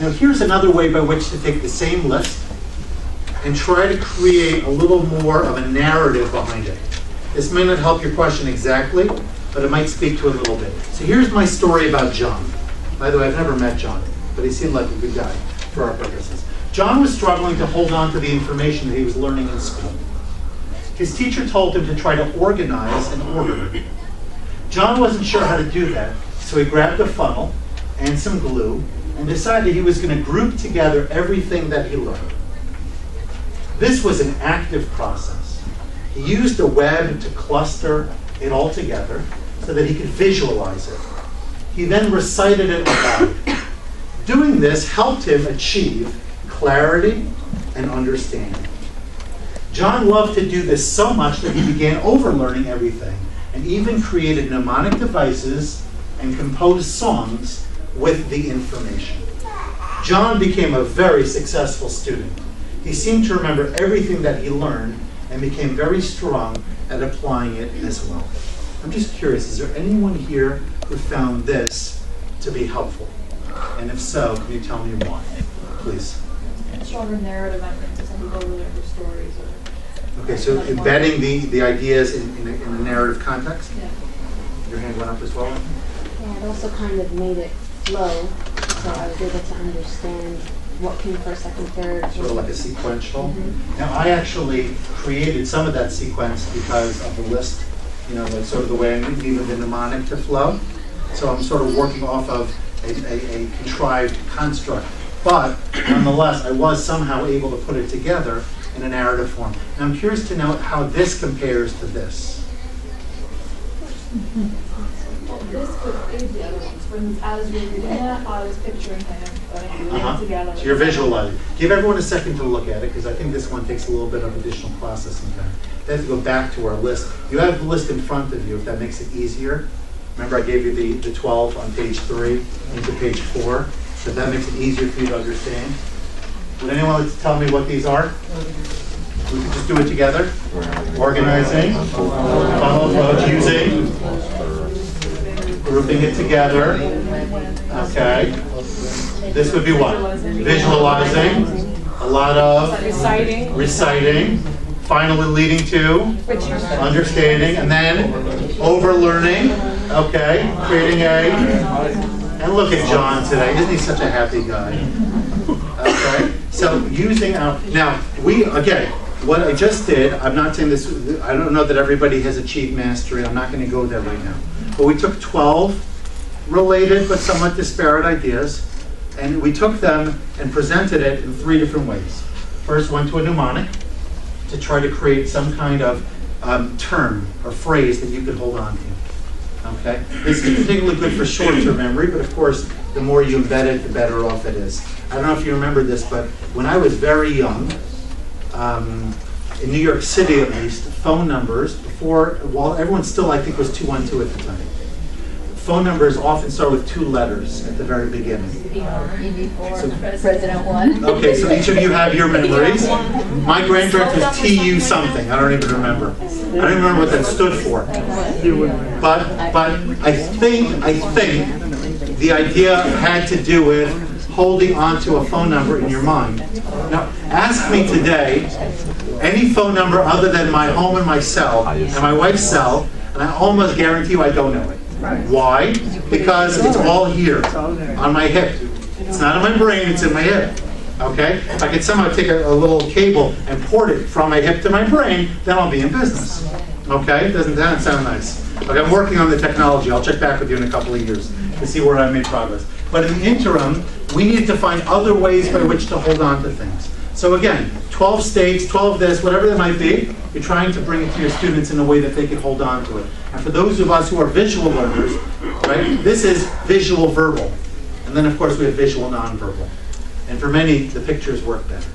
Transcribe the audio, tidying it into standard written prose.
Now here's another way by which to take the same list and try to create a little more of a narrative behind it. This may not help your question exactly, but it might speak to it a little bit. So here's my story about John. By the way, I've never met John, but he seemed like a good guy for our purposes. John was struggling to hold on to the information that he was learning in school. His teacher told him to try to organize and order it. John wasn't sure how to do that, so he grabbed a funnel and some glue and decided he was going to group together everything that he learned. This was an active process. He used a web to cluster it all together so that he could visualize it. He then recited it aloud. Doing this helped him achieve clarity and understanding. John loved to do this so much that he began overlearning everything and even created mnemonic devices and composed songs with the information. John became a very successful student. He seemed to remember everything that he learned and became very strong at applying it as well. I'm just curious, is there anyone here who found this to be helpful? And if so, can you tell me why? Please. Stronger narrative, I think, to some people really under stories. Okay, so embedding the ideas in a narrative context? Yeah. Your hand went up as well? Yeah, it also kind of made it flow, so I was able to understand what came first, second, third. Sort of like a sequential. Mm-hmm. Now, I actually created some of that sequence because of the list, you know, like sort of the way I needed the mnemonic to flow. So I'm sort of working off of a contrived construct. But nonetheless, I was somehow able to put it together in a narrative form. And I'm curious to know how this compares to this. Well, this could aid the other ones. For instance, as you're reading it, I was picturing him putting it together. So you're visualizing. Give everyone a second to look at it, because I think this one takes a little bit of additional processing time. They have to go back to our list. You have the list in front of you, if that makes it easier. Remember I gave you the 12 on page 3 into page 4. So that makes it easier for you to understand. Would anyone like to tell me what these are? We could just do it together. Organizing, funnel approach, using, grouping it together. Okay. This would be what? Visualizing. A lot of reciting. Finally leading to understanding. And then overlearning. Okay. Creating and look at John today. Isn't he such a happy guy? Okay. So using our, now again, what I just did, I'm not saying this, I don't know that everybody has achieved mastery. I'm not going to go there right now. But we took 12 related but somewhat disparate ideas, and we took them and presented it in 3 different ways. First, went to a mnemonic to try to create some kind of term or phrase that you could hold on to. Okay? This is particularly good for short-term memory, but of course, the more you embed it, the better off it is. I don't know if you remember this, but when I was very young, in New York City at least, phone numbers, while everyone still, I think, was 212 at the time. Phone numbers often start with 2 letters at the very beginning. So, President 1. Okay, so each of you have your memories. My grandparents was TU something. I don't even remember. I don't even remember what that stood for. But I think the idea had to do with holding on to a phone number in your mind. Now, ask me today any phone number other than my home and my cell and my wife's cell, and I almost guarantee you I don't know it. Why? Because it's all here on my hip. It's not in my brain, it's in my hip. Okay? If I could somehow take a little cable and port it from my hip to my brain, then I'll be in business. Okay? Doesn't that sound nice? Okay, I'm working on the technology. I'll check back with you in a couple of years to see where I made progress. But in the interim, we needed to find other ways by which to hold on to things. So again, 12 states, 12 this, whatever it might be, you're trying to bring it to your students in a way that they can hold on to it. And for those of us who are visual learners, right, this is visual verbal. And then of course we have visual nonverbal. And for many, the pictures work better.